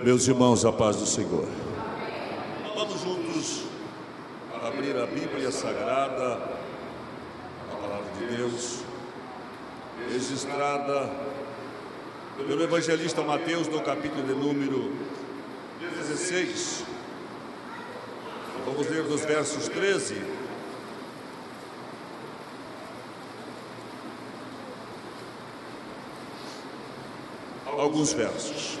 Meus irmãos, a paz do Senhor. Vamos juntos abrir a Bíblia Sagrada, a palavra de Deus, registrada pelo evangelista Mateus no capítulo de número 16. Vamos ler dos versos 13 alguns versos.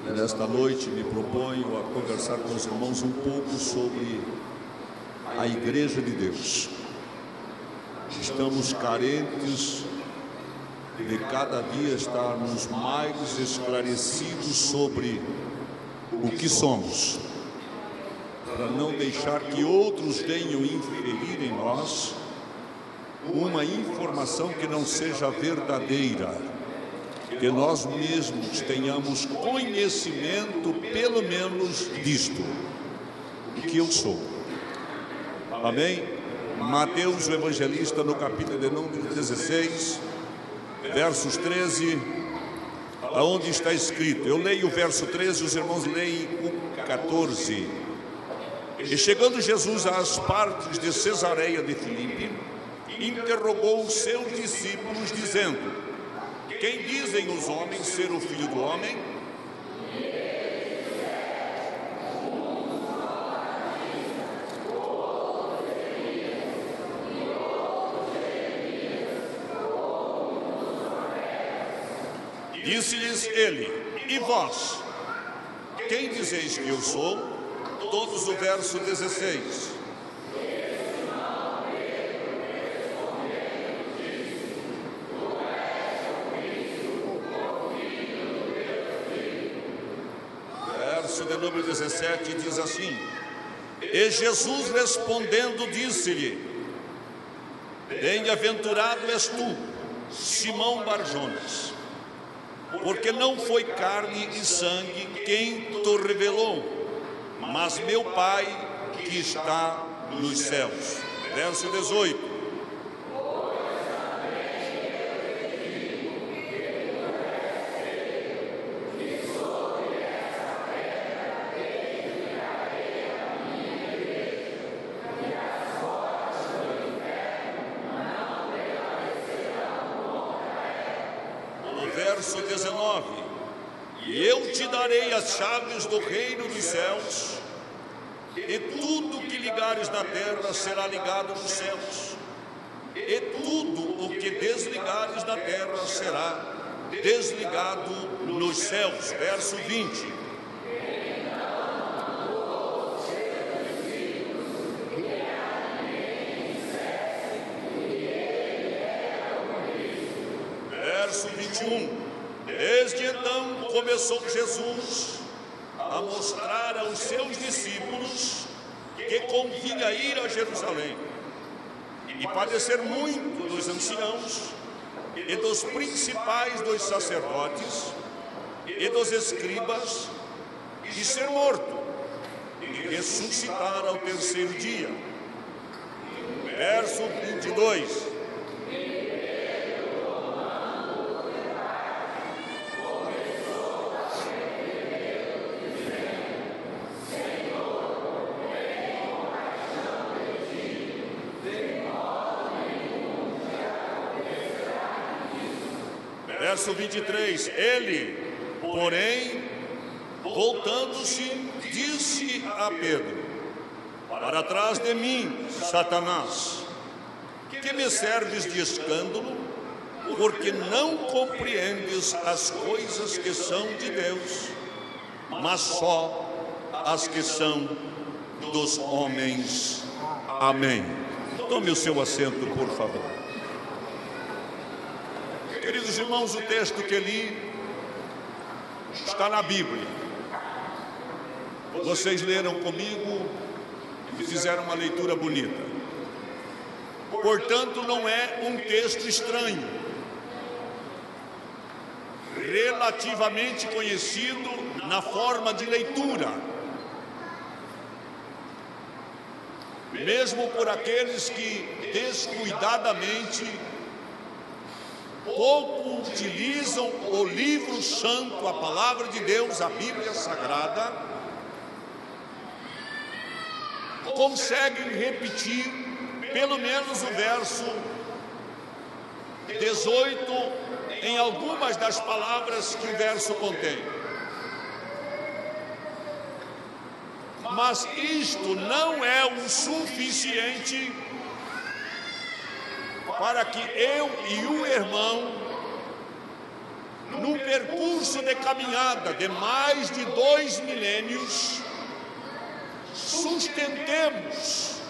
Nesta noite me proponho a conversar com os irmãos um pouco sobre a Igreja de Deus. Estamos carentes de cada dia estarmos mais esclarecidos sobre o que somos, para não deixar que outros venham inferir em nós uma informação que não seja verdadeira. Que nós mesmos tenhamos conhecimento, pelo menos, disto, o que eu sou. Amém? Mateus, o evangelista, no capítulo de número 16, versos 13, aonde está escrito. Eu leio o verso 13, os irmãos leem o 14. E chegando Jesus às partes de Cesareia de Filipe, interrogou os seus discípulos, dizendo: quem dizem os homens ser o Filho do Homem? Disse-lhes ele: e vós? Quem dizeis que eu sou? Todos o verso 16. De número 17 diz assim: e Jesus respondendo disse-lhe: bem-aventurado és tu, Simão Barjonas, porque não foi carne e sangue quem te revelou, mas meu Pai que está nos céus. Verso 18. Verso 19: e eu te darei as chaves do reino dos céus, e tudo que ligares na terra será ligado nos céus, e tudo o que desligares na terra será desligado nos céus. Verso 20. Verso 21. Desde então começou Jesus a mostrar aos seus discípulos que convinha ir a Jerusalém e padecer muito dos anciãos e dos principais dos sacerdotes e dos escribas, e ser morto e ressuscitar ao terceiro dia. Verso 22. Verso 23, ele, porém, voltando-se, disse a Pedro: para trás de mim, Satanás, que me serves de escândalo, porque não compreendes as coisas que são de Deus, mas só as que são dos homens. Amém. Tome o seu assento, por favor. Queridos irmãos, o texto que li está na Bíblia. Vocês leram comigo e fizeram uma leitura bonita. Portanto, não é um texto estranho, relativamente conhecido na forma de leitura, mesmo por aqueles que descuidadamente pouco utilizam o livro santo, a palavra de Deus, a Bíblia Sagrada, conseguem repetir pelo menos o verso 18 em algumas das palavras que o verso contém. Mas isto não é o suficiente para que eu e o irmão, num percurso de caminhada de mais de 2 milênios, sustentemos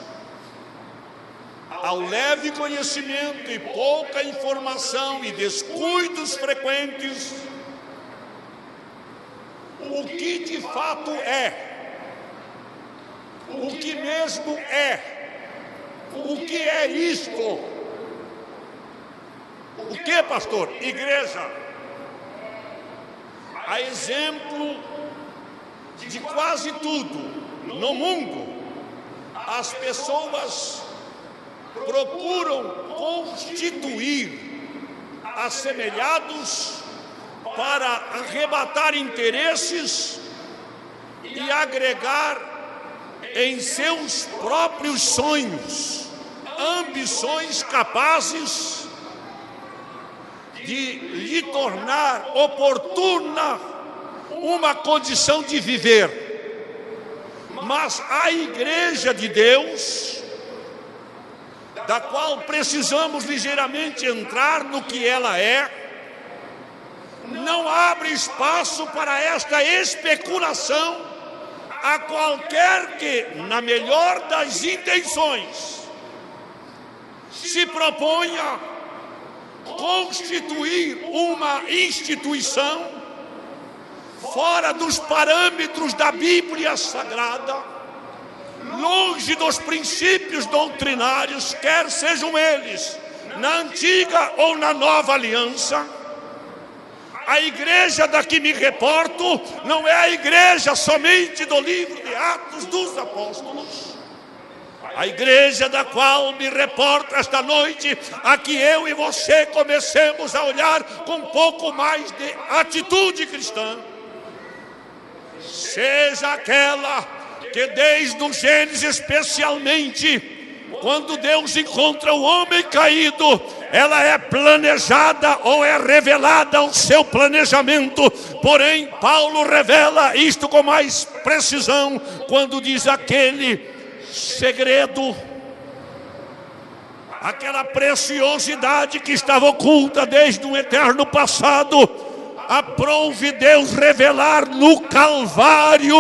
ao leve conhecimento e pouca informação e descuidos frequentes o que de fato é, o que mesmo é, o que é isto. O que, pastor? Igreja. A exemplo de quase tudo no mundo, as pessoas procuram constituir assemelhados para arrebatar interesses e agregar em seus próprios sonhos ambições capazes de lhe tornar oportuna uma condição de viver. Mas a Igreja de Deus, da qual precisamos ligeiramente entrar no que ela é, não abre espaço para esta especulação a qualquer que, na melhor das intenções, se proponha constituir uma instituição fora dos parâmetros da Bíblia Sagrada, longe dos princípios doutrinários, quer sejam eles na antiga ou na nova aliança. A igreja da que me reporto não é a igreja somente do livro de Atos dos Apóstolos. A igreja da qual me reporto esta noite, a que eu e você comecemos a olhar com um pouco mais de atitude cristã, seja aquela que desde o Gênesis especialmente, quando Deus encontra o homem caído, ela é planejada ou é revelada o seu planejamento. Porém, Paulo revela isto com mais precisão quando diz aquele segredo, aquela preciosidade que estava oculta desde um eterno passado, aprove Deus revelar no Calvário,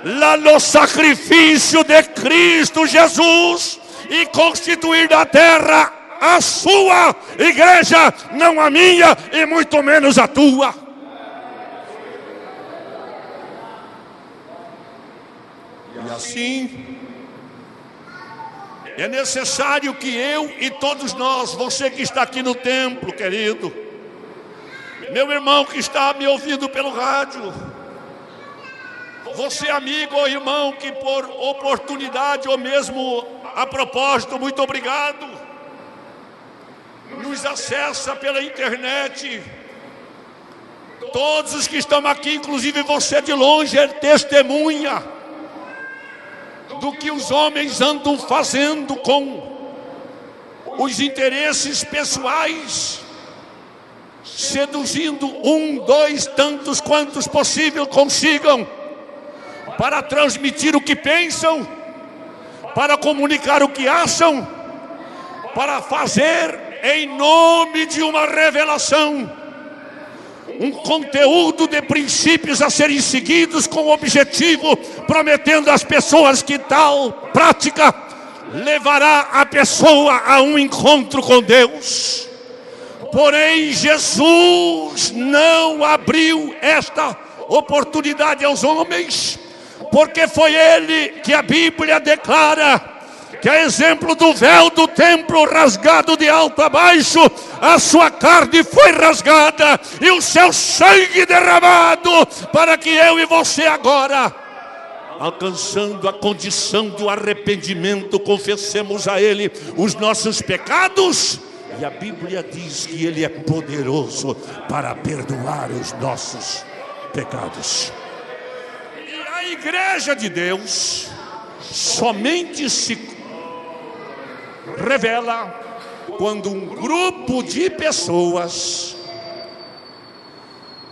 lá no sacrifício de Cristo Jesus, e constituir na terra a sua igreja, não a minha e muito menos a tua. E assim, é necessário que eu e todos nós, você que está aqui no templo, querido, meu irmão que está me ouvindo pelo rádio, você amigo ou irmão que por oportunidade ou mesmo a propósito, muito obrigado, nos acessa pela internet, todos os que estão aqui, inclusive você de longe, é testemunha do que os homens andam fazendo com os interesses pessoais, seduzindo um, dois, tantos quantos possível consigam, para transmitir o que pensam, para comunicar o que acham, para fazer em nome de uma revelação um conteúdo de princípios a serem seguidos com o objetivo, prometendo às pessoas que tal prática levará a pessoa a um encontro com Deus. Porém, Jesus não abriu esta oportunidade aos homens, porque foi ele que a Bíblia declara que, a exemplo do véu do templo rasgado de alto a baixo, a sua carne foi rasgada e o seu sangue derramado, para que eu e você agora, alcançando a condição do arrependimento, confessemos a Ele os nossos pecados E a Bíblia diz que Ele é poderoso para perdoar os nossos pecados. E a igreja de Deus somente se revela quando um grupo de pessoas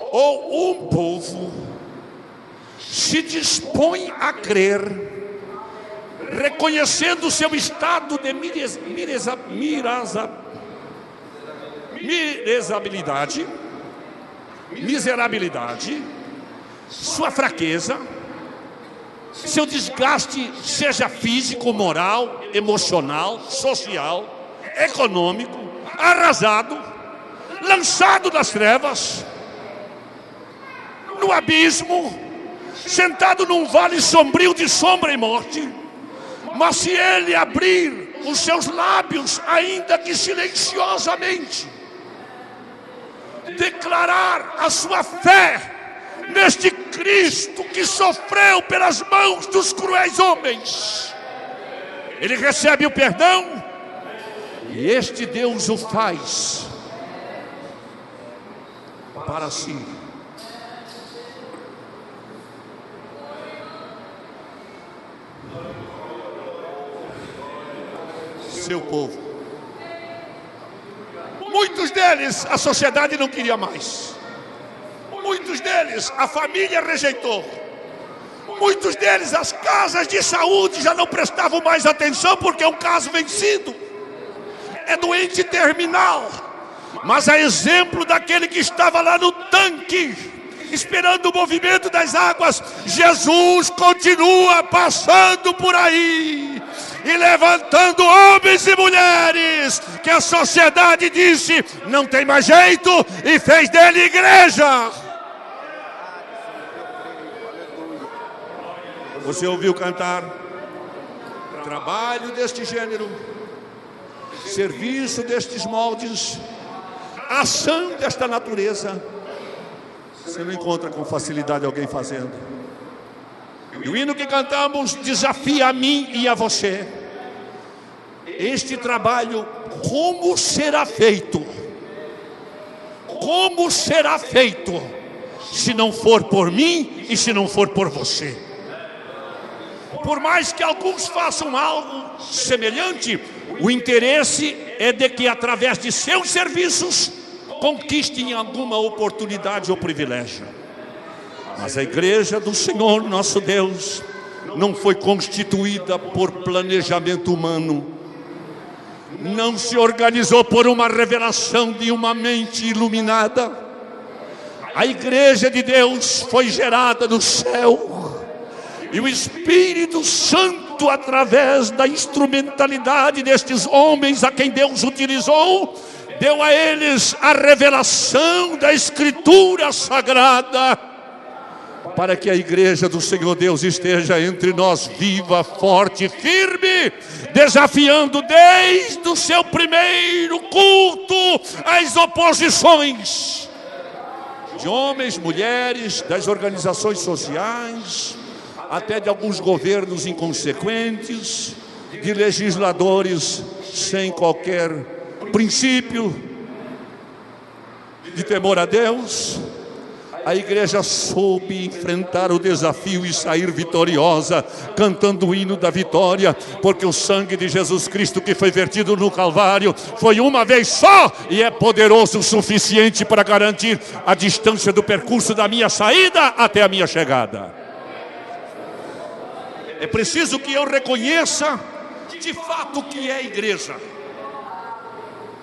ou um povo se dispõe a crer, reconhecendo seu estado de miserabilidade, sua fraqueza, seu desgaste, seja físico, moral, emocional, social, econômico, arrasado, lançado nas trevas, no abismo, sentado num vale sombrio de sombra e morte. Mas se ele abrir os seus lábios, ainda que silenciosamente, declarar a sua fé neste Cristo que sofreu pelas mãos dos cruéis homens, ele recebe o perdão, e este Deus o faz para si. Seu povo. Muitos deles a sociedade não queria mais. Muitos deles a família rejeitou. Muitos deles as casas de saúde já não prestavam mais atenção, porque é um caso vencido, é doente terminal. Mas a exemplo daquele que estava lá no tanque, esperando o movimento das águas, Jesus continua passando por aí e levantando homens e mulheres que a sociedade disse não tem mais jeito, e fez dele igreja. Você ouviu cantar? Trabalho deste gênero, serviço destes moldes, ação desta natureza, você não encontra com facilidade alguém fazendo. E o hino que cantamos desafia a mim e a você. Este trabalho, como será feito? Como será feito se não for por mim e se não for por você? Por mais que alguns façam algo semelhante, o interesse é de que através de seus serviços conquistem alguma oportunidade ou privilégio. Mas a igreja do Senhor nosso Deus não foi constituída por planejamento humano, não se organizou por uma revelação de uma mente iluminada. A igreja de Deus foi gerada no céu, e o Espírito Santo, através da instrumentalidade destes homens a quem Deus utilizou, deu a eles a revelação da Escritura Sagrada, para que a igreja do Senhor Deus esteja entre nós, viva, forte, firme, desafiando desde o seu primeiro culto as oposições de homens, mulheres, das organizações sociais, até de alguns governos inconsequentes, de legisladores sem qualquer princípio de temor a Deus. A igreja soube enfrentar o desafio e sair vitoriosa, cantando o hino da vitória, porque o sangue de Jesus Cristo que foi vertido no Calvário foi uma vez só, e é poderoso o suficiente para garantir a distância do percurso da minha saída até a minha chegada. É preciso que eu reconheça de fato o que é a igreja.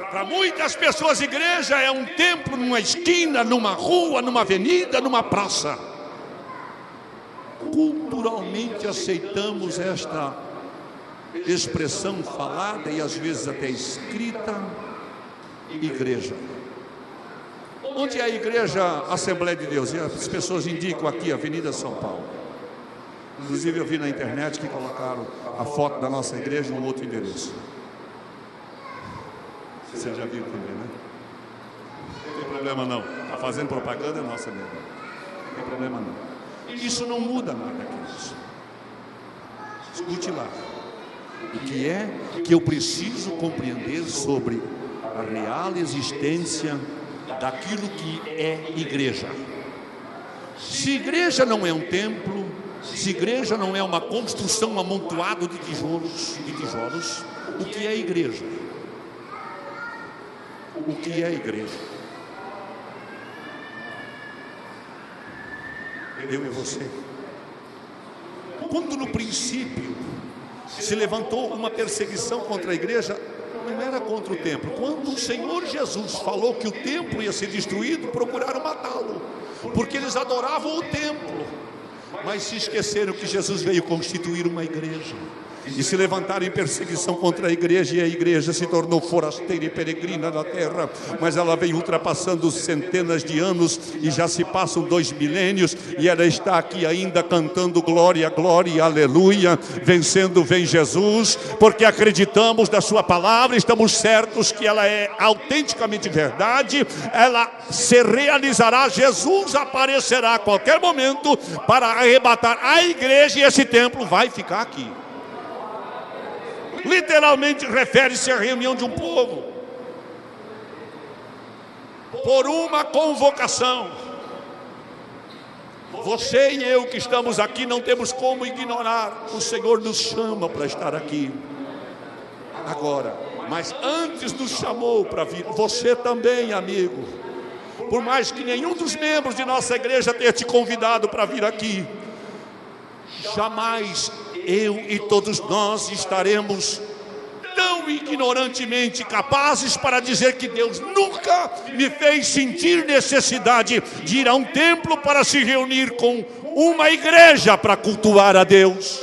Para muitas pessoas, igreja é um templo numa esquina, numa rua, numa avenida, numa praça. Culturalmente aceitamos esta expressão falada e às vezes até escrita, igreja. Onde é a igreja Assembleia de Deus? E as pessoas indicam aqui, Avenida São Paulo. Inclusive eu vi na internet que colocaram a foto da nossa igreja num outro endereço. Você já viu também, né? Não tem problema não. Está fazendo propaganda nossa mesmo. Não tem problema não. Isso não muda nada, queridos. Escute lá. O que é que eu preciso compreender sobre a real existência daquilo que é igreja. Se igreja não é um templo, se igreja não é uma construção amontoada de tijolos, o que é igreja? O que é igreja? Eu e você. Quando no princípio se levantou uma perseguição contra a igreja, não era contra o templo. Quando o Senhor Jesus falou que o templo ia ser destruído, procuraram matá-lo, porque eles adoravam o templo, mas se esqueceram que Jesus veio constituir uma igreja, e se levantaram em perseguição contra a igreja, e a igreja se tornou forasteira e peregrina na terra, mas ela vem ultrapassando centenas de anos, e já se passam 2 milênios, e ela está aqui ainda cantando glória, glória, aleluia, vencendo vem Jesus, porque acreditamos na sua palavra, estamos certos que ela é autenticamente verdade, ela se realizará, Jesus aparecerá a qualquer momento para arrebatar a igreja, e esse templo vai ficar aqui. Literalmente refere-se à reunião de um povo, por uma convocação. Você e eu que estamos aqui não temos como ignorar, o Senhor nos chama para estar aqui agora, mas antes nos chamou para vir. Você também, amigo, por mais que nenhum dos membros de nossa igreja tenha te convidado para vir aqui, jamais eu e todos nós estaremos tão ignorantemente capazes para dizer que Deus nunca me fez sentir necessidade de ir a um templo para se reunir com uma igreja para cultuar a Deus,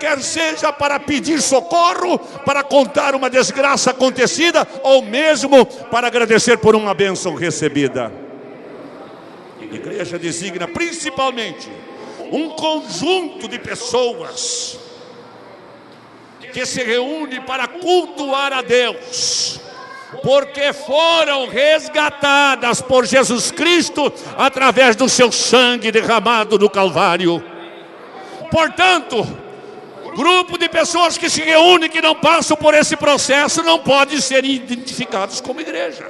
quer seja para pedir socorro, para contar uma desgraça acontecida, ou mesmo para agradecer por uma bênção recebida. A igreja designa principalmente um conjunto de pessoas que se reúne para cultuar a Deus, porque foram resgatadas por Jesus Cristo através do seu sangue derramado no Calvário. Portanto, grupo de pessoas que se reúnem, que não passam por esse processo, não podem ser identificados como igreja.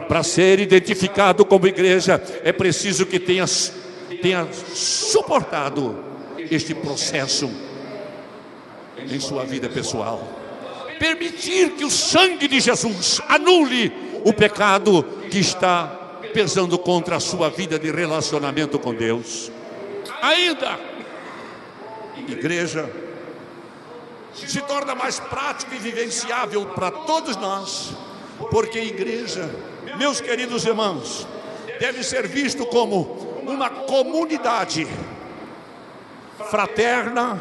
Para ser identificado como igreja, é preciso que tenha suportado este processo em sua vida pessoal. Permitir que o sangue de Jesus anule o pecado que está pesando contra a sua vida de relacionamento com Deus. Ainda, igreja se torna mais prático e vivenciável para todos nós, porque igreja, meus queridos irmãos, deve ser visto como uma comunidade fraterna,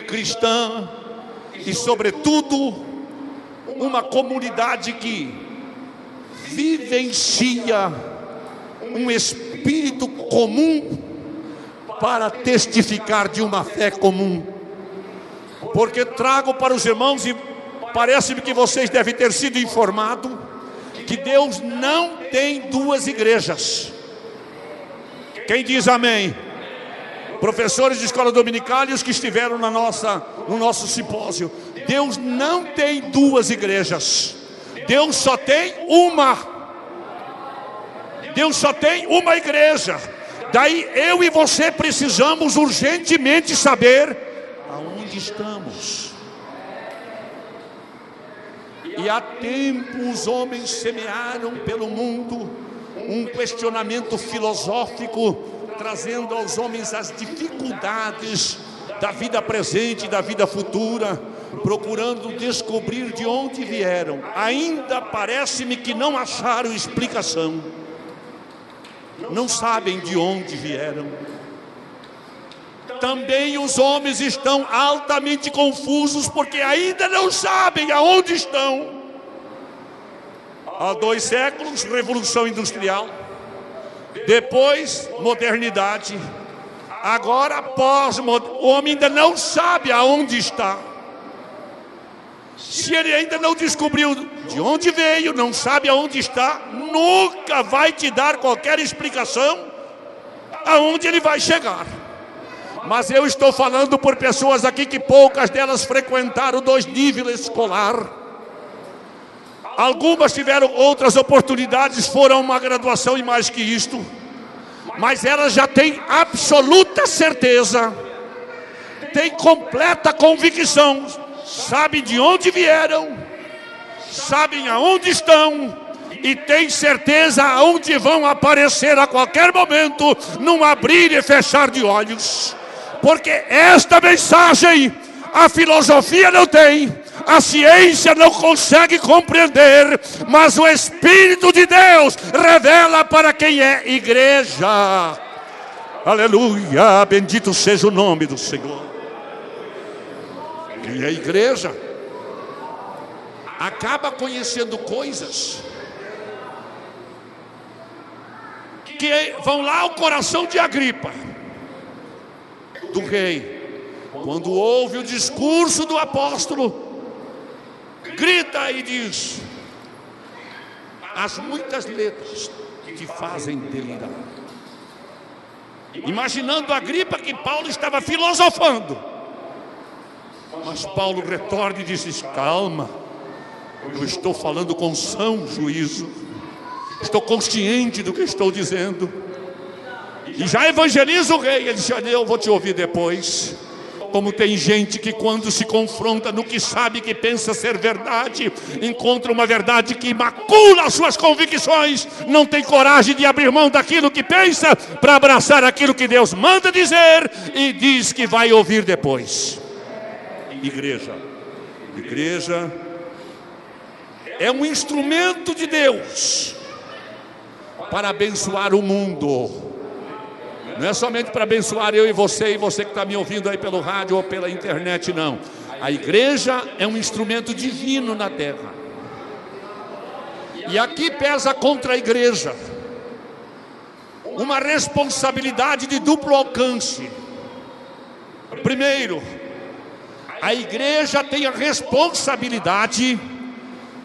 cristã e, sobretudo, uma comunidade que vivencia um espírito comum para testificar de uma fé comum. Porque trago para os irmãos, e parece-me que vocês devem ter sido informados, que Deus não tem 2 igrejas. Quem diz amém? Professores de escola dominical e os que estiveram no nosso simpósio. Deus não tem 2 igrejas. Deus só tem uma. Deus só tem uma igreja. Daí eu e você precisamos urgentemente saber aonde estamos. E há tempo os homens semearam pelo mundo um questionamento filosófico, trazendo aos homens as dificuldades da vida presente e da vida futura, procurando descobrir de onde vieram. Ainda parece-me que não acharam explicação, não sabem de onde vieram. Também os homens estão altamente confusos, porque ainda não sabem aonde estão. Há 2 séculos, Revolução Industrial. Depois, modernidade. Agora, o homem ainda não sabe aonde está. Se ele ainda não descobriu de onde veio, não sabe aonde está, nunca vai te dar qualquer explicação aonde ele vai chegar. Mas eu estou falando por pessoas aqui que poucas delas frequentaram 2 níveis escolar. Algumas tiveram outras oportunidades, foram uma graduação e mais que isto, mas elas já têm absoluta certeza, têm completa convicção, sabem de onde vieram, sabem aonde estão e têm certeza aonde vão aparecer a qualquer momento, num abrir e fechar de olhos. Porque esta mensagem a filosofia não tem, a ciência não consegue compreender, mas o Espírito de Deus revela para quem é igreja. Aleluia, bendito seja o nome do Senhor. Quem é igreja acaba conhecendo coisas que vão lá ao coração de Agripa, do rei. Quando ouve o discurso do apóstolo, grita e diz: as muitas letras te fazem delirar. Imaginando Agripa que Paulo estava filosofando, mas Paulo retorna e diz: calma, eu estou falando com são juízo, estou consciente do que estou dizendo. E já evangeliza o rei. Ele disse: olha, eu vou te ouvir depois. Como tem gente que quando se confronta no que sabe que pensa ser verdade, encontra uma verdade que macula as suas convicções, não tem coragem de abrir mão daquilo que pensa para abraçar aquilo que Deus manda dizer e diz que vai ouvir depois. Igreja é um instrumento de Deus para abençoar o mundo. Não é somente para abençoar eu e você que está me ouvindo aí pelo rádio ou pela internet, não. A igreja é um instrumento divino na terra. E aqui pesa contra a igreja uma responsabilidade de duplo alcance. Primeiro, a igreja tem a responsabilidade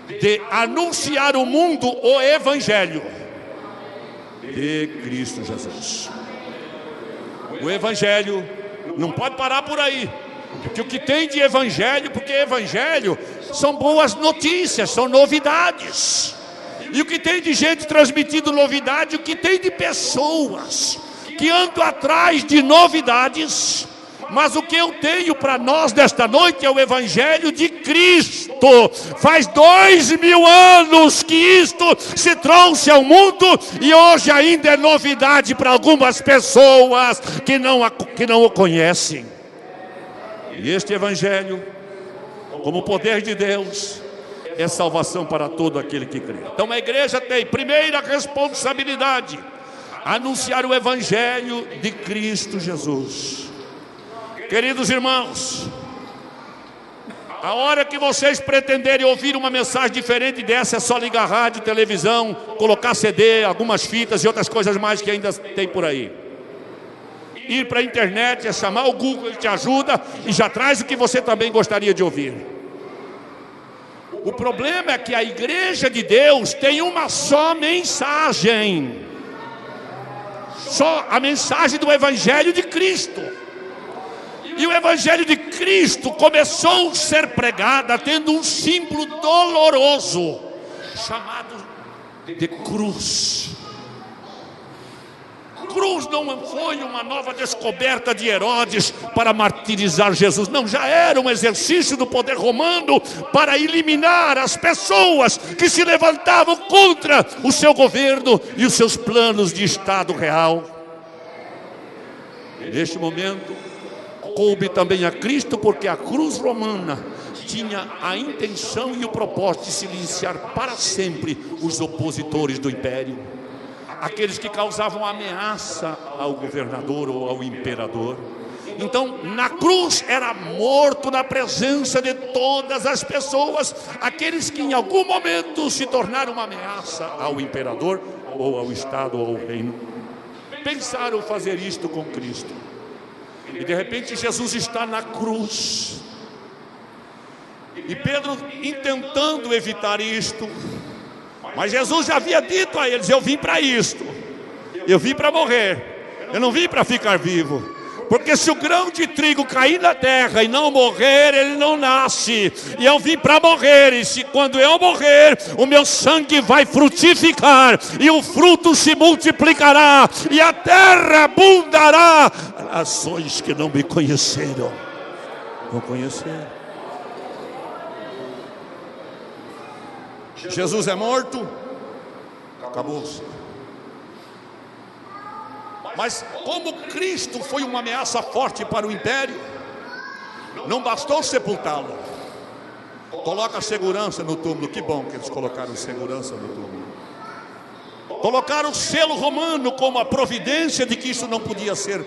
de anunciar ao mundo o evangelho de Cristo Jesus. O evangelho não pode parar por aí, porque o que tem de evangelho, porque evangelho são boas notícias, são novidades. E o que tem de gente transmitindo novidade, o que tem de pessoas que andam atrás de novidades. Mas o que eu tenho para nós nesta noite é o evangelho de Cristo. Faz 2000 anos que isto se trouxe ao mundo e hoje ainda é novidade para algumas pessoas que não o conhecem. E este evangelho, como poder de Deus, é salvação para todo aquele que crê. Então a igreja tem primeira responsabilidade: anunciar o evangelho de Cristo Jesus. Queridos irmãos, a hora que vocês pretenderem ouvir uma mensagem diferente dessa, é só ligar rádio, televisão, colocar CD, algumas fitas e outras coisas mais que ainda tem por aí. Ir para a internet, é chamar o Google, ele te ajuda e já traz o que você também gostaria de ouvir. O problema é que a igreja de Deus tem uma só mensagem. Só a mensagem do evangelho de Cristo. E o evangelho de Cristo começou a ser pregado tendo um símbolo doloroso, chamado de cruz. Cruz não foi uma nova descoberta de Herodes para martirizar Jesus. Não, já era um exercício do poder romano para eliminar as pessoas que se levantavam contra o seu governo e os seus planos de Estado real. Neste momento, coube também a Cristo, porque a cruz romana tinha a intenção e o propósito de silenciar para sempre os opositores do império, aqueles que causavam ameaça ao governador ou ao imperador. Então, na cruz era morto na presença de todas as pessoas, aqueles que em algum momento se tornaram uma ameaça ao imperador ou ao Estado ou ao reino. Pensaram fazer isto com Cristo. E de repente Jesus está na cruz. E Pedro intentando evitar isto. Mas Jesus já havia dito a eles: eu vim para isto. Eu vim para morrer. Eu não vim para ficar vivo. Porque se o grão de trigo cair na terra e não morrer, ele não nasce. E eu vim para morrer. E se quando eu morrer, o meu sangue vai frutificar. E o fruto se multiplicará. E a terra abundará. Nações que não me conheceram vão conhecer. Jesus é morto. Acabou-se. Mas como Cristo foi uma ameaça forte para o império, não bastou sepultá-lo. Coloca segurança no túmulo. Que bom que eles colocaram segurança no túmulo. Colocaram o selo romano como a providência de que isso não podia ser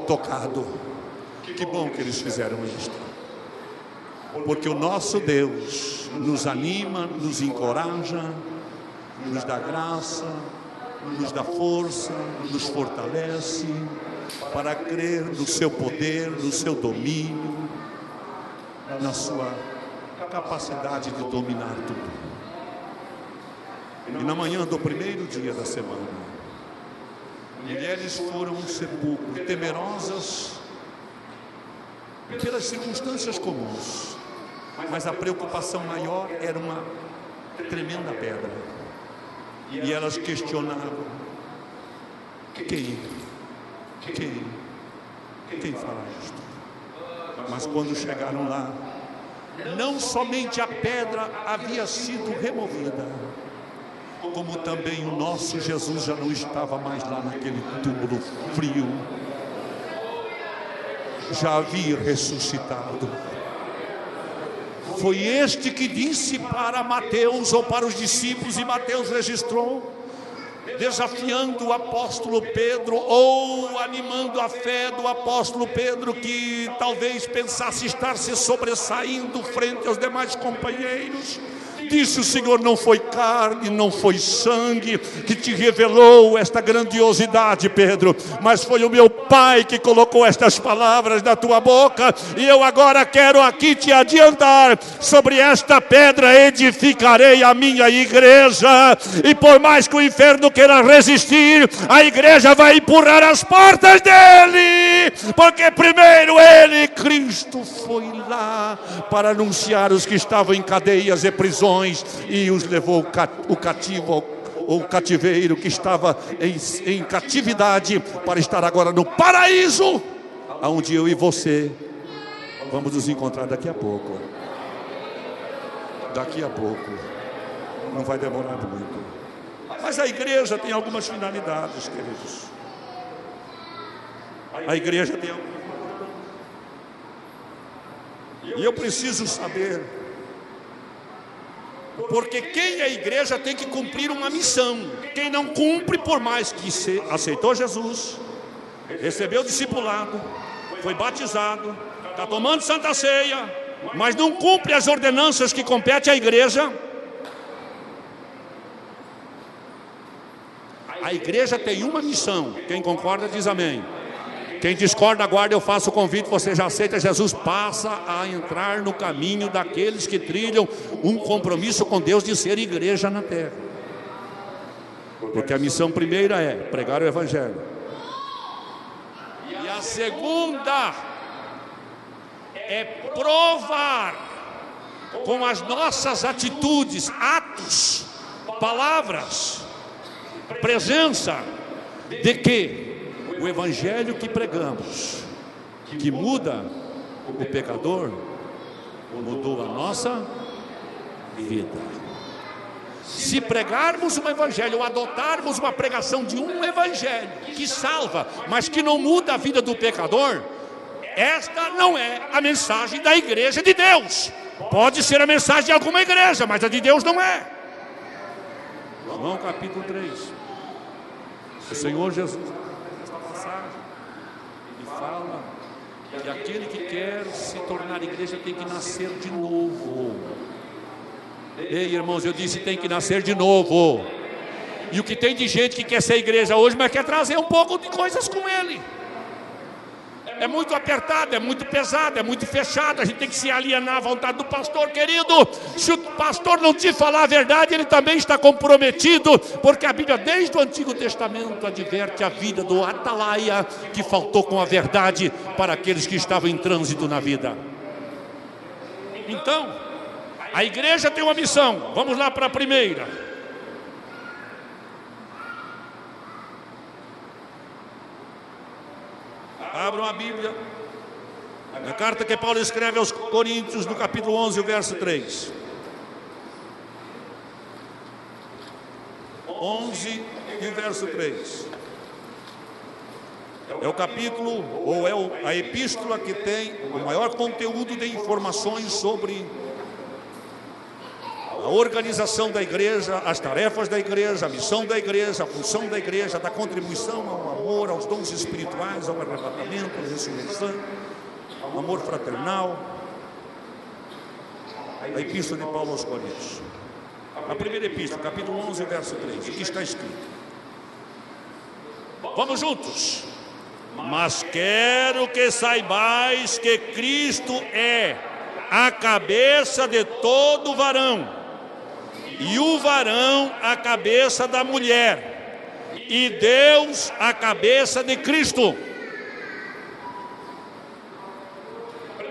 tocado. Que bom que eles fizeram isto. Porque o nosso Deus nos anima, nos encoraja, nos dá graça, nos dá força, nos fortalece para crer no seu poder, no seu domínio, na sua capacidade de dominar tudo. E na manhã do primeiro dia da semana, mulheres foram ao sepulcro, temerosas pelas circunstâncias comuns, mas a preocupação maior era uma tremenda pedra. E elas questionavam: quem fará isto? Mas quando chegaram lá, não somente a pedra havia sido removida, como também o nosso Jesus já não estava mais lá naquele túmulo frio, já havia ressuscitado. Foi este que disse para Mateus, ou para os discípulos, e Mateus registrou, desafiando o apóstolo Pedro, ou animando a fé do apóstolo Pedro, que talvez pensasse estar se sobressaindo frente aos demais companheiros. Disse o Senhor: não foi carne, não foi sangue que te revelou esta grandiosidade, Pedro, mas foi o meu Pai que colocou estas palavras na tua boca. E eu agora quero aqui te adiantar: sobre esta pedra edificarei a minha igreja, e por mais que o inferno queira resistir, a igreja vai empurrar as portas dele, porque primeiro ele, Cristo, foi lá para anunciar os que estavam em cadeias e prisões, e os levou o cativo, o cativeiro que estava em catividade, para estar agora no paraíso, onde eu e você vamos nos encontrar daqui a pouco. Daqui a pouco, não vai demorar muito. Mas a igreja tem algumas finalidades, queridos. A igreja tem algumas finalidades. E eu preciso saber, porque quem é igreja tem que cumprir uma missão. Quem não cumpre, por mais que aceitou Jesus, recebeu o discipulado, foi batizado, está tomando santa ceia, mas não cumpre as ordenanças que compete à igreja, a igreja tem uma missão. Quem concorda diz amém. Quem discorda, aguarda, eu faço o convite. Você já aceita Jesus, passa a entrar no caminho daqueles que trilham um compromisso com Deus de ser igreja na terra. Porque a missão primeira é pregar o evangelho, e a segunda é provar com as nossas atitudes, atos, palavras, presença, de que o evangelho que pregamos, que muda o pecador, mudou a nossa vida. Se pregarmos um evangelho, ou adotarmos uma pregação de um evangelho que salva, mas que não muda a vida do pecador, esta não é a mensagem da igreja de Deus. Pode ser a mensagem de alguma igreja, mas a de Deus não é. João capítulo 3. O Senhor Jesus, nesta passagem, ele fala que aquele que quer se tornar igreja tem que nascer de novo. Ei, irmãos, eu disse tem que nascer de novo. E o que tem de gente que quer ser igreja hoje, mas quer trazer um pouco de coisas com ele. é muito apertada, é muito pesada, é muito fechada. A gente tem que se alienar à vontade do pastor, querido. Se o pastor não te falar a verdade, ele também está comprometido, porque a Bíblia desde o Antigo Testamento adverte a vida do atalaia que faltou com a verdade para aqueles que estavam em trânsito na vida. Então, a igreja tem uma missão. Vamos lá para a primeira. Abram a Bíblia, na carta que Paulo escreve aos Coríntios, no capítulo 11, o verso 3. 11 e o verso 3. É o capítulo, ou é a epístola que tem o maior conteúdo de informações sobre a organização da igreja, as tarefas da igreja, a missão da igreja, a função da igreja, da contribuição ao amor, aos dons espirituais, ao arrebatamento, à ressurreição, ao amor fraternal. A epístola de Paulo aos Coríntios. A primeira epístola, capítulo 11, verso 3. O que está escrito? Vamos juntos. Mas quero que saibais que Cristo é a cabeça de todo varão, e o varão a cabeça da mulher, e Deus a cabeça de Cristo.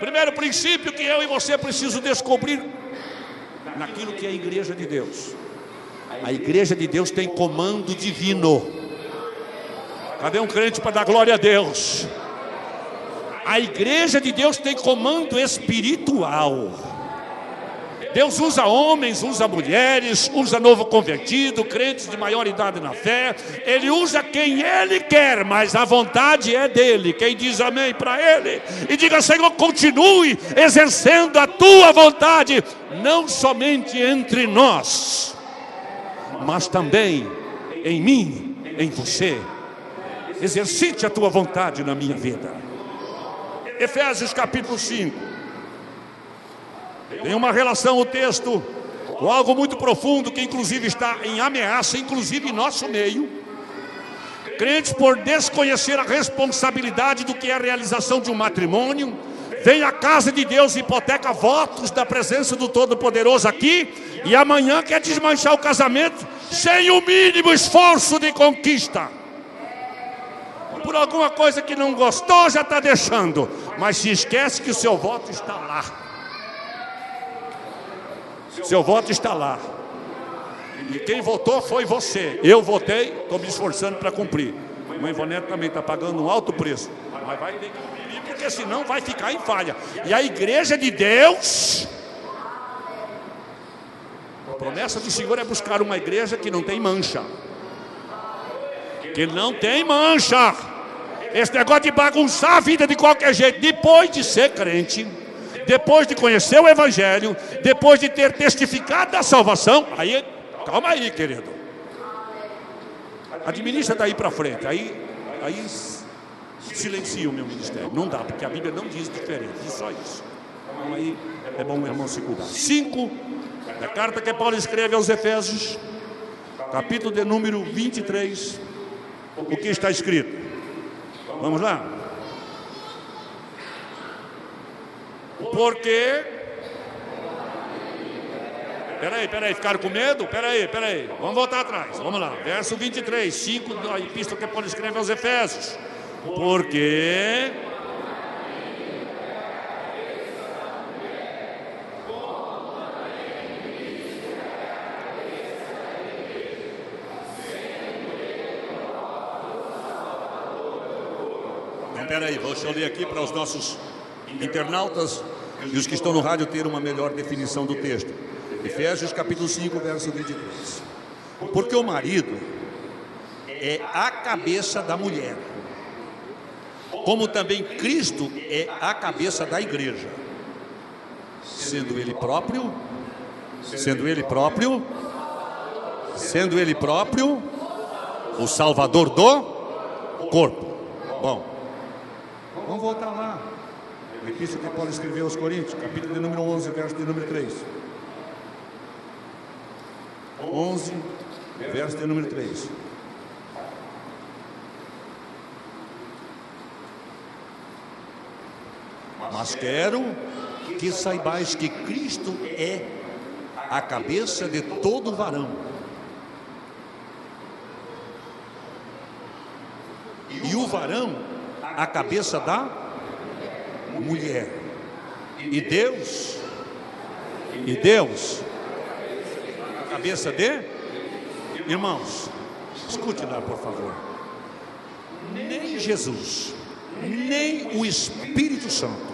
Primeiro princípio que eu e você precisamos descobrir naquilo que é a igreja de Deus. A igreja de Deus tem comando divino. Cadê um crente para dar glória a Deus? A igreja de Deus tem comando espiritual. Deus usa homens, usa mulheres, usa novo convertido, crentes de maior idade na fé. Ele usa quem Ele quer, mas a vontade é dEle. Quem diz amém para Ele? E diga: Senhor, continue exercendo a Tua vontade, não somente entre nós, mas também em mim, em você. Exercite a Tua vontade na minha vida. Efésios capítulo 5. Tem uma relação o texto com algo muito profundo que inclusive está em ameaça, inclusive em nosso meio. Crentes, por desconhecer a responsabilidade do que é a realização de um matrimônio, vem à casa de Deus e hipoteca votos da presença do Todo-Poderoso aqui, e amanhã quer desmanchar o casamento sem o mínimo esforço de conquista. Por alguma coisa que não gostou, já está deixando, mas se esquece que o seu voto está lá. Seu voto está lá. E quem votou foi você. Eu votei, estou me esforçando para cumprir. Mãe Ivonete também está pagando um alto preço, mas vai ter que cumprir, porque senão vai ficar em falha. E a igreja de Deus, a promessa do Senhor é buscar uma igreja que não tem mancha. Que não tem mancha. Esse negócio de bagunçar a vida de qualquer jeito, depois de ser crente, depois de conhecer o Evangelho, depois de ter testificado da salvação, aí, calma aí, querido. Administra daí para frente, aí silencia o meu ministério. Não dá, porque a Bíblia não diz diferente, diz só isso. Então aí é bom o irmão se cuidar. 5, da carta que Paulo escreve aos Efésios, capítulo de número 23, o que está escrito? Vamos lá. Porque... Peraí, ficaram com medo? Peraí, vamos voltar atrás, vamos lá, verso 23, 5 da epístola que Paulo escreve aos Efésios. Porque... Peraí, deixa eu ler aqui para os nossos internautas e os que estão no rádio ter uma melhor definição do texto. Efésios capítulo 5, verso 23. Porque o marido é a cabeça da mulher, como também Cristo é a cabeça da igreja, sendo ele próprio o Salvador do corpo. Bom, vamos voltar lá. A epístola que Paulo escreveu aos Coríntios, capítulo de número 11, verso de número 3. 11, verso de número 3. Mas quero que saibais que Cristo é a cabeça de todo varão, e o varão a cabeça da mulher, e Deus a cabeça de... Irmãos, escute lá, por favor. Nem Jesus, nem o Espírito Santo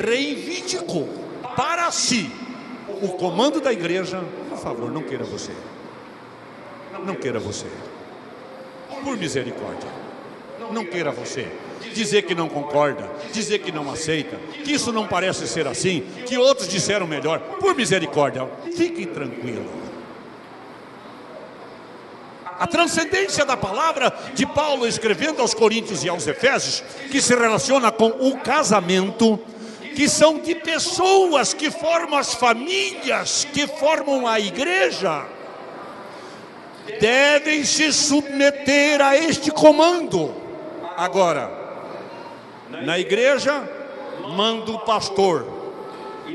reivindicou para si o comando da igreja. Por favor, não queira você. Não queira você. Por misericórdia. Não queira você dizer que não concorda, dizer que não aceita, que isso não parece ser assim, que outros disseram melhor. Por misericórdia, fiquem tranquilos. A transcendência da palavra de Paulo escrevendo aos Coríntios e aos Efésios, que se relaciona com o casamento, que são de pessoas que formam as famílias, que formam a igreja, devem se submeter a este comando. Agora, na igreja manda o pastor,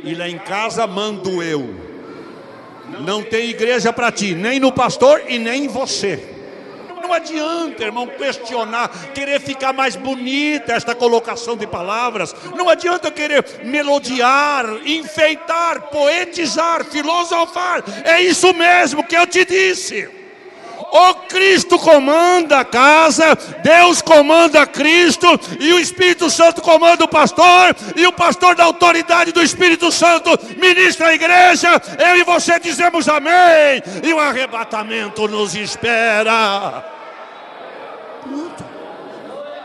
e lá em casa mando eu. Não tem igreja para ti, nem no pastor e nem em você. Não adianta, irmão, questionar, querer ficar mais bonita esta colocação de palavras. Não adianta querer melodiar, enfeitar, poetizar, filosofar. É isso mesmo que eu te disse. O Cristo comanda a casa, Deus comanda Cristo, e o Espírito Santo comanda o pastor, e o pastor da autoridade do Espírito Santo ministra a igreja. Eu e você dizemos amém, e o arrebatamento nos espera. Pronto.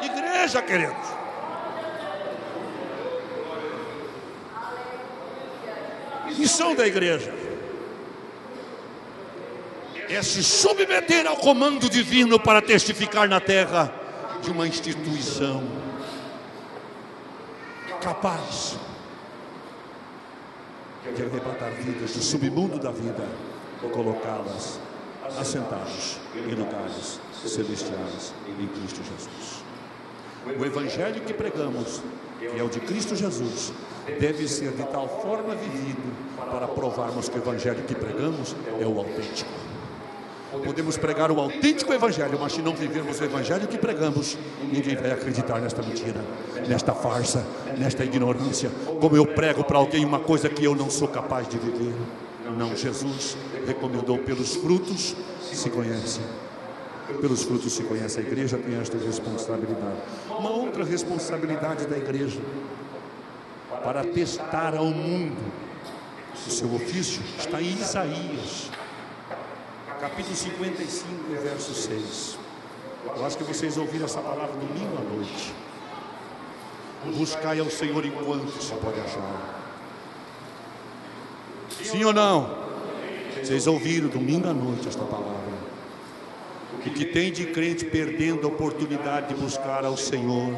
Igreja, queridos. Missão da igreja é se submeter ao comando divino para testificar na terra de uma instituição capaz de arrebatar vidas do submundo da vida e colocá-las assentadas em lugares celestiais em Cristo Jesus. O evangelho que pregamos, que é o de Cristo Jesus, deve ser de tal forma vivido para provarmos que o evangelho que pregamos é o autêntico. Podemos pregar o autêntico evangelho, mas se não vivermos o evangelho que pregamos, ninguém vai acreditar nesta mentira, nesta farsa, nesta ignorância. Como eu prego para alguém uma coisa que eu não sou capaz de viver. Não, Jesus recomendou: pelos frutos se conhece. Pelos frutos se conhece. A igreja tem esta responsabilidade. Uma outra responsabilidade da igreja, para testar ao mundo o seu ofício, está em Isaías capítulo 55, verso 6. Eu acho que vocês ouviram essa palavra domingo à noite. Buscai ao Senhor enquanto se pode achar. Sim ou não? Vocês ouviram domingo à noite esta palavra. O que tem de crente perdendo a oportunidade de buscar ao Senhor.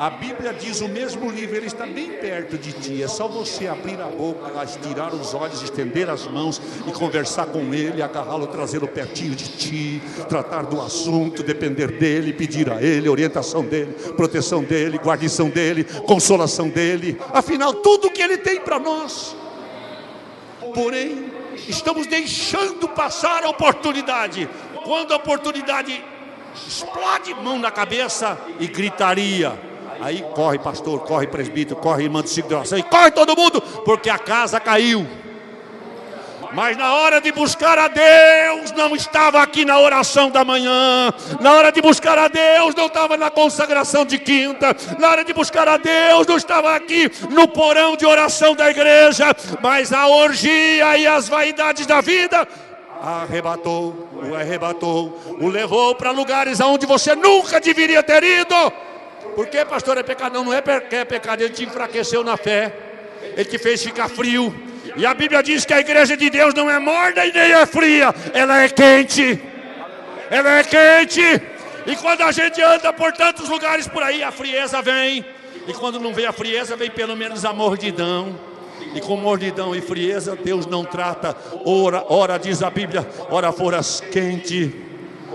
A Bíblia diz, o mesmo livro, ele está bem perto de ti. É só você abrir a boca, estirar os olhos, estender as mãos e conversar com ele, agarrá-lo, trazê-lo pertinho de ti, tratar do assunto, depender dele, pedir a ele orientação dele, proteção dele, guarnição dele, consolação dele. Afinal, tudo o que ele tem para nós. Porém, estamos deixando passar a oportunidade. Quando a oportunidade explode, mão na cabeça e gritaria. Aí corre pastor, corre presbítero, corre irmã de ciclo de oração, e corre todo mundo, porque a casa caiu. Mas na hora de buscar a Deus, não estava aqui na oração da manhã. Na hora de buscar a Deus, não estava na consagração de quinta. Na hora de buscar a Deus, não estava aqui no porão de oração da igreja. Mas a orgia e as vaidades da vida arrebatou, o levou para lugares aonde você nunca deveria ter ido. Por que, pastor, é pecado? Não é porque é pecado, ele te enfraqueceu na fé, ele te fez ficar frio. E a Bíblia diz que a igreja de Deus não é morna e nem é fria, ela é quente. Ela é quente. E quando a gente anda por tantos lugares por aí, a frieza vem. E quando não vem a frieza, vem pelo menos a mordidão. E com mordidão e frieza, Deus não trata. Ora diz a Bíblia, ora foras quente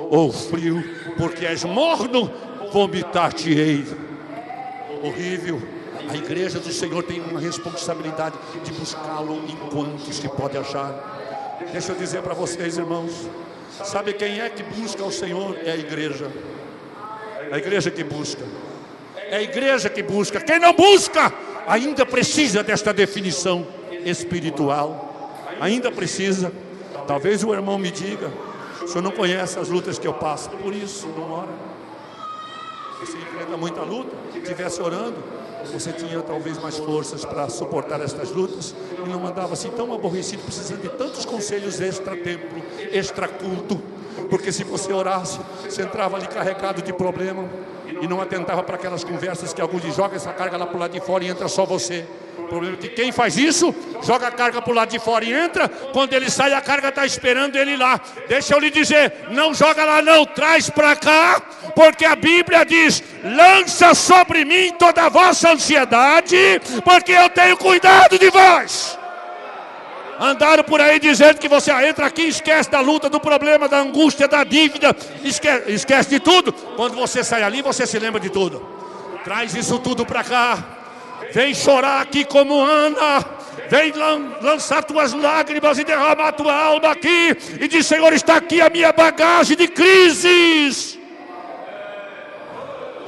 ou frio, porque és morno, vomitar-te-ei. Horrível. A igreja do Senhor tem uma responsabilidade de buscá-lo enquanto se pode achar. Deixa eu dizer para vocês, irmãos, sabe quem é que busca o Senhor? É a igreja. A igreja que busca. É a igreja que busca. Quem não busca ainda precisa desta definição espiritual. Ainda precisa. Talvez o irmão me diga: o senhor não conhece as lutas que eu passo, por isso não ora. Você enfrenta muita luta. Se estivesse orando, você tinha talvez mais forças para suportar estas lutas e não andava assim tão aborrecido, precisando de tantos conselhos extra-templo, extra-culto. Porque se você orasse, você entrava ali carregado de problema e não atentava para aquelas conversas que alguns jogam essa carga lá para o lado de fora e entra só você. O problema é que quem faz isso, joga a carga para o lado de fora e entra. Quando ele sai, a carga está esperando ele lá. Deixa eu lhe dizer, não joga lá não, traz para cá. Porque a Bíblia diz: lança sobre mim toda a vossa ansiedade, porque eu tenho cuidado de vós. Andaram por aí dizendo que você entra aqui, esquece da luta, do problema, da angústia, da dívida, esquece de tudo. Quando você sai ali, você se lembra de tudo. Traz isso tudo para cá. Vem chorar aqui como Ana. Vem lançar tuas lágrimas e derramar tua alma aqui. E diz: Senhor, está aqui a minha bagagem de crises.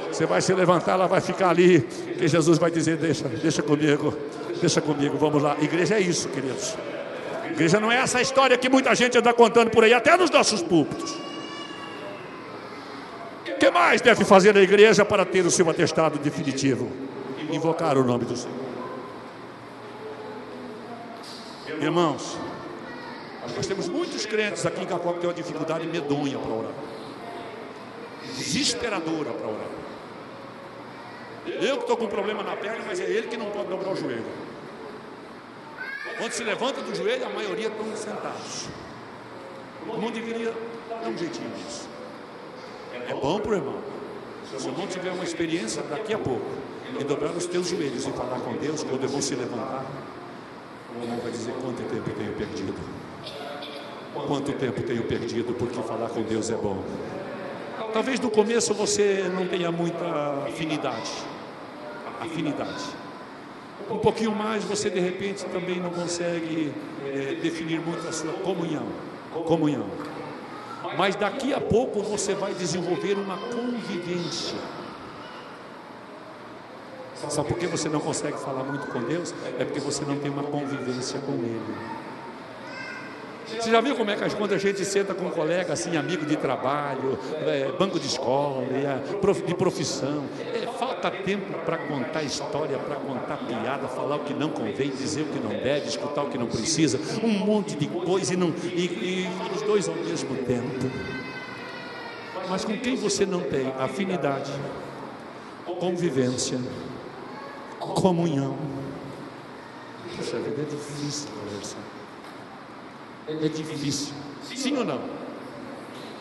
Você vai se levantar, ela vai ficar ali. Que Jesus vai dizer: deixa comigo, vamos lá. Igreja é isso, queridos. Igreja não é essa história que muita gente anda contando por aí, até nos nossos púlpitos. O que mais deve fazer a igreja para ter o seu atestado definitivo? Invocar o nome do Senhor. Irmãos, nós temos muitos crentes aqui que têm uma dificuldade medonha para orar, desesperadora para orar. Eu que estou com um problema na perna, mas é ele que não pode dobrar o joelho. Quando se levanta do joelho, a maioria estão sentados. O irmão deveria dar um jeitinho nisso. É bom para o irmão. Se o irmão tiver uma experiência daqui a pouco, em dobrar os teus joelhos e falar com Deus, quando eu vou se levantar, o irmão vai dizer: quanto tempo tenho perdido? Quanto tempo tenho perdido, porque falar com Deus é bom. Talvez no começo você não tenha muita afinidade. Um pouquinho mais você de repente também não consegue definir muito a sua comunhão. Mas daqui a pouco você vai desenvolver uma convivência. Sabe por que você não consegue falar muito com Deus? É porque você não tem uma convivência com Ele. Você já viu como é que quando a gente senta com um colega assim, amigo de trabalho, banco de escola, de profissão, falta tempo para contar história, para contar piada, falar o que não convém, dizer o que não deve, escutar o que não precisa, um monte de coisa e os dois ao mesmo tempo. Mas com quem você não tem afinidade, convivência, comunhão? Puxa vida, é difícil conversar. É difícil. Sim ou não?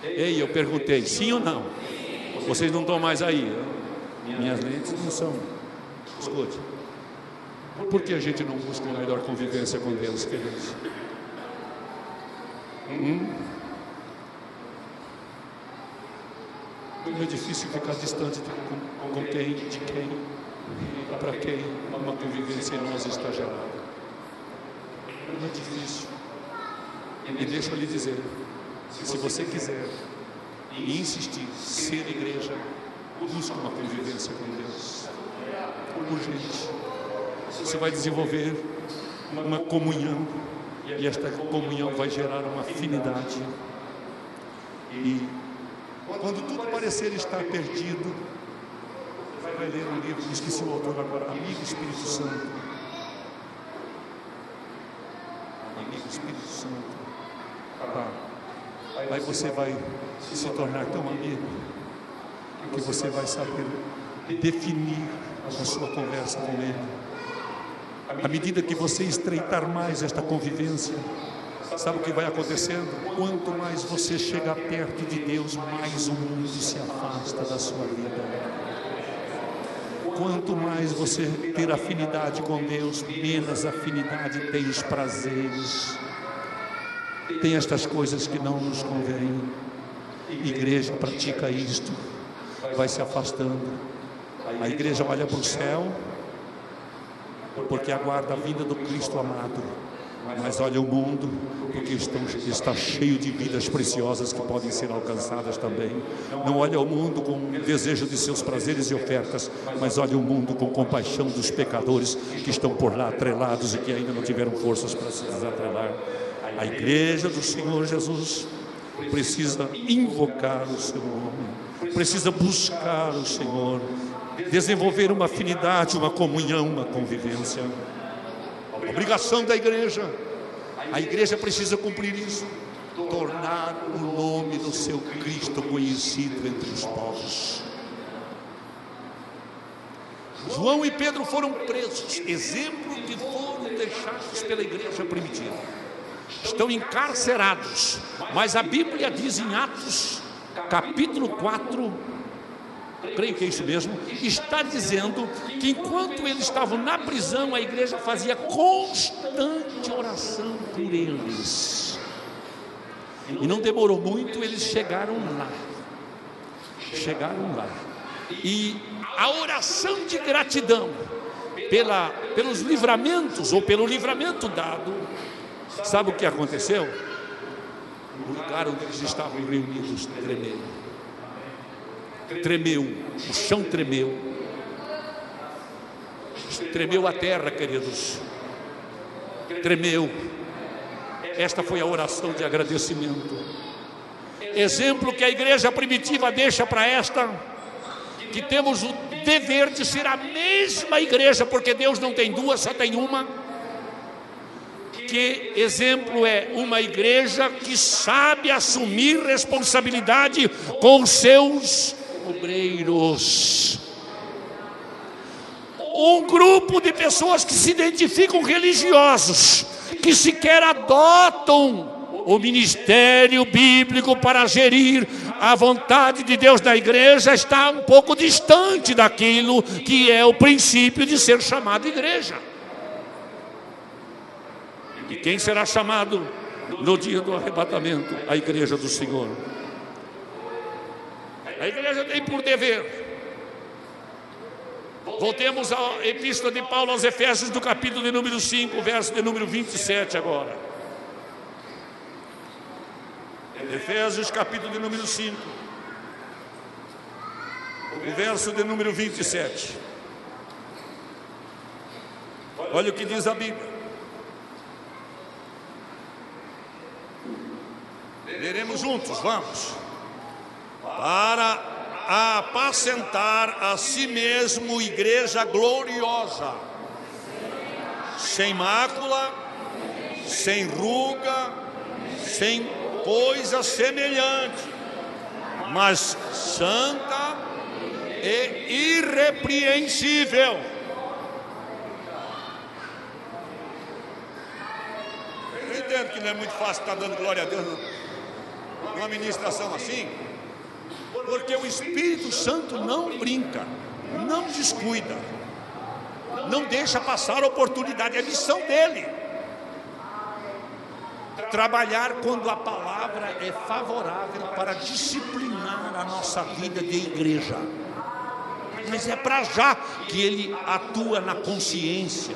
Ei, eu perguntei, sim ou não? Vocês não estão mais aí. Minhas lentes não são. Escute. Por que a gente não busca uma melhor convivência com Deus, queridos? É difícil ficar distante com quem, de quem, para quem uma convivência em nós está gerada. É difícil. E deixa eu lhe dizer, se você quiser e insistir, ser igreja, busque uma convivência com Deus. Urgente. Você vai desenvolver uma comunhão, e esta comunhão vai gerar uma afinidade. E quando tudo parecer estar perdido, vai ler um livro, esqueci o autor agora, Amigo Espírito Santo. Amigo Espírito Santo. Aí você vai se tornar tão amigo que você vai saber definir a sua conversa com Ele. À medida que você estreitar mais esta convivência, sabe o que vai acontecendo? Quanto mais você chegar perto de Deus, mais o mundo se afasta da sua vida. Quanto mais você ter afinidade com Deus, menos afinidade tem os prazeres. Tem estas coisas que não nos convêm. Igreja pratica isto, vai se afastando. A igreja olha para o céu porque aguarda a vinda do Cristo amado. Mas olha o mundo, porque está cheio de vidas preciosas que podem ser alcançadas também. Não olha o mundo com desejo de seus prazeres e ofertas, mas olha o mundo com compaixão dos pecadores que estão por lá atrelados e que ainda não tiveram forças para se desatrelar. A igreja do Senhor Jesus precisa invocar o seu nome, precisa buscar o Senhor, desenvolver uma afinidade, uma comunhão, uma convivência. Obrigação da igreja. A igreja precisa cumprir isso, tornar o nome do seu Cristo conhecido entre os povos. João e Pedro foram presos, exemplo que foram deixados pela igreja primitiva. Estão encarcerados, mas a Bíblia diz em Atos, capítulo 4, creio que é isso mesmo, está dizendo que enquanto eles estavam na prisão, a igreja fazia constante oração por eles. E não demorou muito, eles chegaram lá. E a oração de gratidão pelos livramentos, ou pelo livramento dado, sabe o que aconteceu? O lugar onde eles estavam reunidos tremeu, o chão tremeu a terra, queridos, tremeu. Esta foi a oração de agradecimento, exemplo que a igreja primitiva deixa para esta, que temos o dever de ser a mesma igreja, porque Deus não tem duas, só tem uma. Que exemplo é uma igreja que sabe assumir responsabilidade com os seus obreiros. Um grupo de pessoas que se identificam religiosos, que sequer adotam o ministério bíblico para gerir a vontade de Deus na igreja, está um pouco distante daquilo que é o princípio de ser chamado igreja. E quem será chamado no dia do arrebatamento? A igreja do Senhor. A igreja tem por dever. Voltemos à epístola de Paulo aos Efésios, do capítulo de número 5, verso de número 27 agora. Efésios, capítulo de número 5, o verso de número 27. Olha o que diz a Bíblia. Leremos juntos, vamos. Para apacentar a si mesmo igreja gloriosa, sem mácula, sem ruga, sem coisa semelhante, mas santa e irrepreensível. Eu entendo que não é muito fácil estar dando glória a Deus numa ministração assim, porque o Espírito Santo não brinca, não descuida, não deixa passar a oportunidade, é a missão dele. Trabalhar quando a palavra é favorável para disciplinar a nossa vida de igreja. Mas é para já que ele atua na consciência,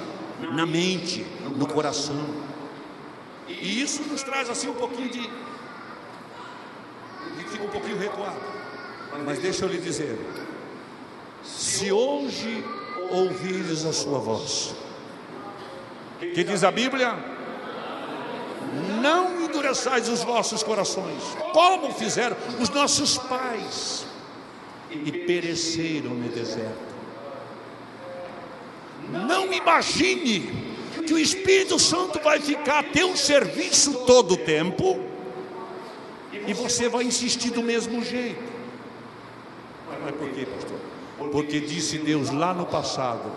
na mente, no coração. E isso nos traz assim um pouquinho fica um pouquinho recuado. Mas deixa eu lhe dizer, se hoje ouvires a sua voz, que diz a Bíblia, não endureçais os vossos corações, como fizeram os nossos pais e pereceram no deserto. Não imagine que o Espírito Santo vai ficar a teu serviço todo o tempo e você vai insistir do mesmo jeito. Mas por quê, pastor? Porque disse Deus lá no passado,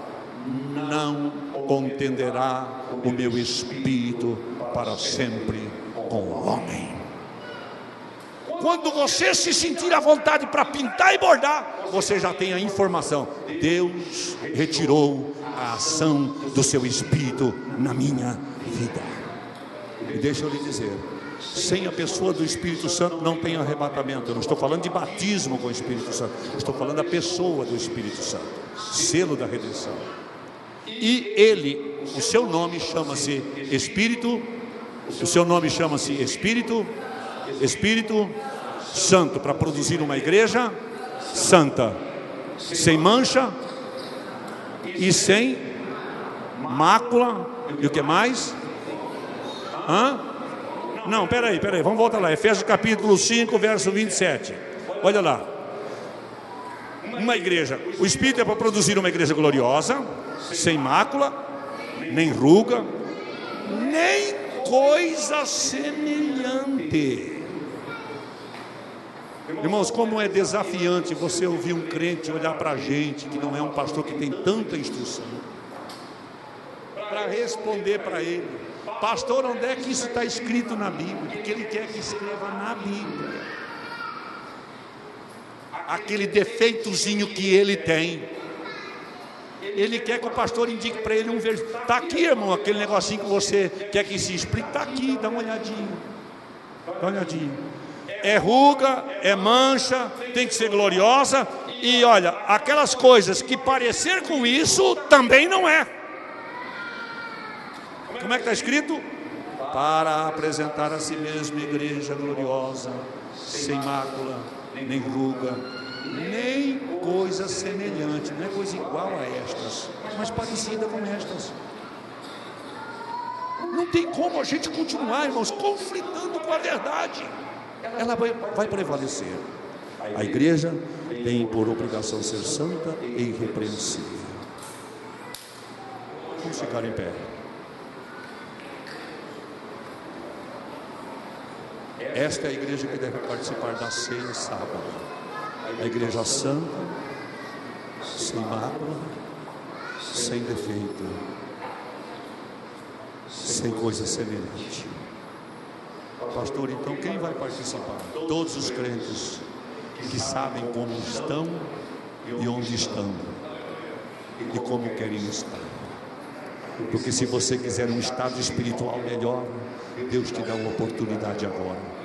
não contenderá o meu Espírito para sempre com o homem. Quando você se sentir à vontade para pintar e bordar, você já tem a informação, Deus retirou a ação do seu Espírito na minha vida. E deixa eu lhe dizer, sem a pessoa do Espírito Santo não tem arrebatamento. Eu não estou falando de batismo com o Espírito Santo, estou falando da pessoa do Espírito Santo, selo da redenção. E ele, o seu nome chama-se Espírito, o seu nome chama-se Espírito Santo, para produzir uma igreja santa, sem mancha e sem mácula. E o que mais? Não, peraí, vamos voltar lá. Efésios capítulo 5, verso 27. Olha lá. Uma igreja, o Espírito é para produzir uma igreja gloriosa, sem mácula, nem ruga, nem coisa semelhante. Irmãos, como é desafiante você ouvir um crente olhar para a gente, que não é um pastor que tem tanta instrução, para responder para ele: pastor, onde é que isso está escrito na Bíblia? Porque ele quer que escreva na Bíblia aquele defeitozinho que ele tem. Ele quer que o pastor indique para ele um versículo. Está aqui, irmão, aquele negocinho que você quer que se explique. Está aqui, dá uma olhadinha. É ruga, é mancha, tem que ser gloriosa. E olha, aquelas coisas que parecer com isso, também não é. Como é que está escrito? Para apresentar a si mesmo igreja gloriosa, sem mácula, nem ruga, nem coisa semelhante. Não é coisa igual a estas, mas parecida com estas. Não tem como a gente continuar, irmãos, conflitando com a verdade. Ela vai prevalecer. A igreja tem por obrigação ser santa e irrepreensível. Vamos ficar em pé. Esta é a igreja que deve participar da ceia sábado. A igreja santa, sem mácula, sem defeito, sem coisa semelhante. Pastor, então quem vai participar? Todos os crentes que sabem como estão e onde estão e como querem estar. Porque se você quiser um estado espiritual melhor, Deus te dá uma oportunidade agora.